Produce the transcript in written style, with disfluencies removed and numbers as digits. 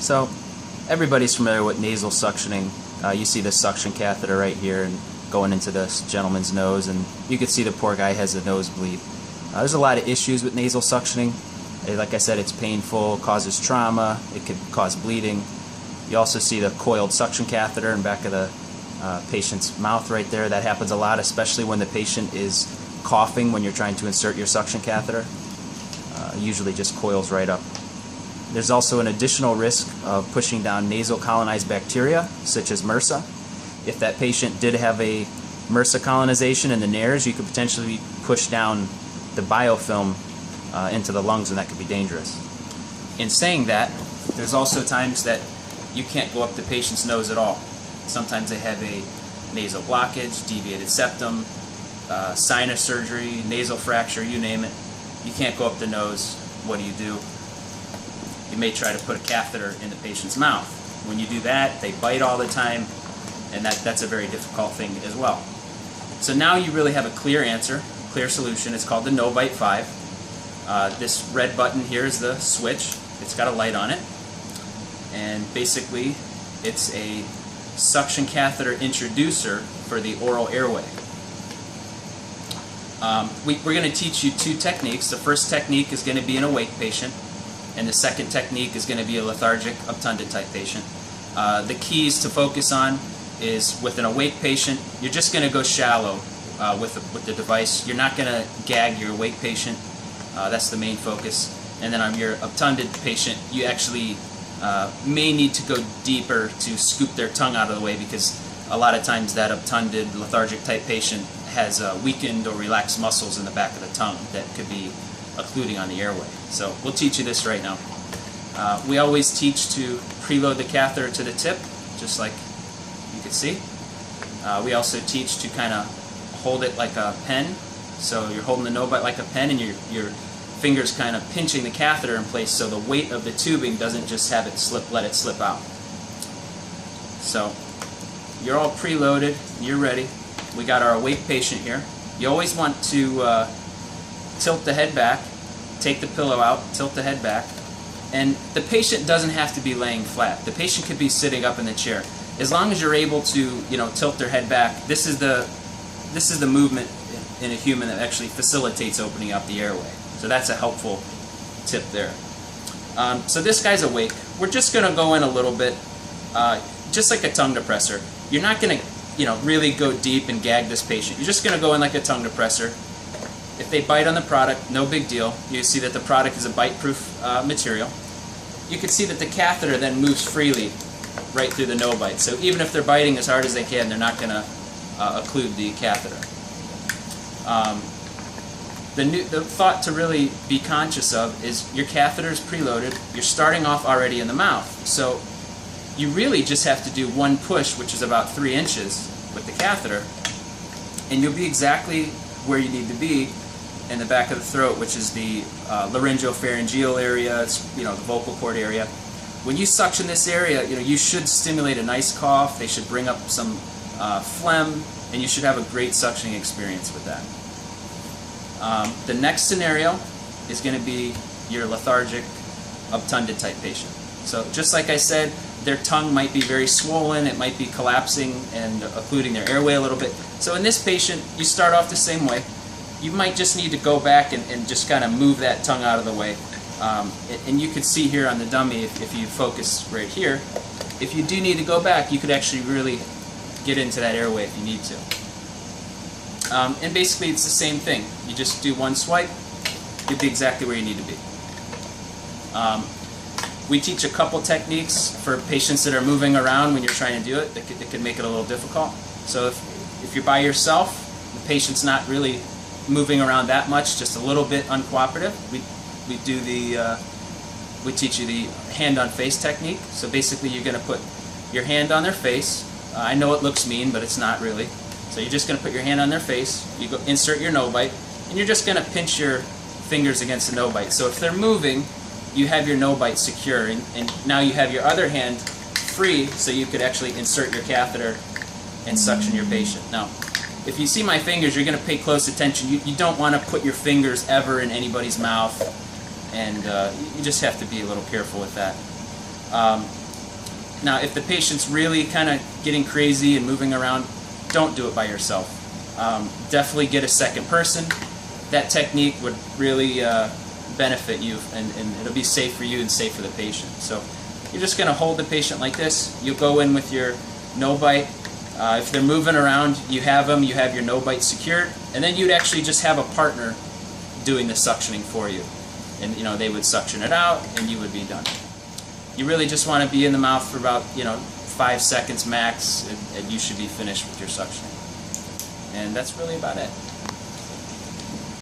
So everybody's familiar with nasal suctioning. You see this suction catheter right here and going into this gentleman's nose, and you can see the poor guy has a nosebleed. There's a lot of issues with nasal suctioning. Like I said, it's painful, causes trauma, it could cause bleeding. You also see the coiled suction catheter in the back of the patient's mouth right there. That happens a lot, especially when the patient is coughing when you're trying to insert your suction catheter. Usually just coils right up. There's also an additional risk of pushing down nasal colonized bacteria, such as MRSA. If that patient did have a MRSA colonization in the nares, you could potentially push down the biofilm into the lungs, and that could be dangerous. In saying that, there's also times that you can't go up the patient's nose at all. Sometimes they have a nasal blockage, deviated septum, sinus surgery, nasal fracture, you name it. You can't go up the nose. What do? You may try to put a catheter in the patient's mouth. When you do that, they bite all the time, and that's a very difficult thing as well. So now you really have a clear answer, clear solution. It's called the No Bite 5. This red button here is the switch. It's got a light on it, and basically it's a suction catheter introducer for the oral airway. We're going to teach you two techniques. The first technique is going to be an awake patient, and the second technique is going to be a lethargic, obtunded type patient. The keys to focus on is with an awake patient, you're just going to go shallow with the device. You're not going to gag your awake patient. That's the main focus. And then on your obtunded patient, you actually may need to go deeper to scoop their tongue out of the way, because a lot of times that obtunded, lethargic type patient has weakened or relaxed muscles in the back of the tongue that could be occluding on the airway. So we'll teach you this right now. We always teach to preload the catheter to the tip, just like you can see. We also teach to kind of hold it like a pen. So you're holding the no bite like a pen, and your fingers kind of pinching the catheter in place so the weight of the tubing doesn't just have it let it slip out. So you're all preloaded, you're ready. We got our awake patient here. You always want to tilt the head back, take the pillow out, tilt the head back, and the patient doesn't have to be laying flat. The patient could be sitting up in the chair. As long as you're able to, tilt their head back, this is the movement in a human that actually facilitates opening up the airway. So that's a helpful tip there. So this guy's awake. We're just going to go in a little bit, just like a tongue depressor. You're not going to really go deep and gag this patient. You're just going to go in like a tongue depressor. If they bite on the product, no big deal. You see that the product is a bite-proof material. You can see that the catheter then moves freely right through the no bite. So even if they're biting as hard as they can, they're not going to occlude the catheter. The thought to really be conscious of is your catheter is preloaded. You're starting off already in the mouth. So you really just have to do one push, which is about 3 inches with the catheter, and you'll be exactly where you need to be in the back of the throat, which is the laryngopharyngeal area, it's, the vocal cord area. When you suction this area, you should stimulate a nice cough. They should bring up some phlegm, and you should have a great suctioning experience with that. The next scenario is going to be your lethargic, obtunded type patient. So just like I said, their tongue might be very swollen, it might be collapsing and occluding their airway a little bit. So in this patient, you start off the same way. You might just need to go back and just kind of move that tongue out of the way. And you can see here on the dummy, if you focus right here, if you do need to go back, you could actually really get into that airway if you need to. And basically it's the same thing. You just do one swipe, you'll be exactly where you need to be. We teach a couple techniques for patients that are moving around when you're trying to do it that can make it a little difficult. So if you're by yourself, the patient's not really moving around that much, just a little bit uncooperative, we teach you the hand on face technique. So basically you're going to put your hand on their face. I know it looks mean, but it's not really. So you're just going to put your hand on their face, you go insert your no bite, and you're just going to pinch your fingers against the no bite. So if they're moving, you have your no bite secure, and now you have your other hand free, so you could actually insert your catheter and suction your patient. Now, if you see my fingers, you're going to pay close attention. You don't want to put your fingers ever in anybody's mouth, and you just have to be a little careful with that. Now, if the patient's really kind of getting crazy and moving around, don't do it by yourself. Definitely get a second person. That technique would really benefit you, and it'll be safe for you and safe for the patient. So you're just going to hold the patient like this. You'll go in with your no bite. If they're moving around, you have your no bite secured, and then you'd actually just have a partner doing the suctioning for you. And they would suction it out, and you would be done. You really just want to be in the mouth for about 5 seconds max, and you should be finished with your suctioning. And that's really about it.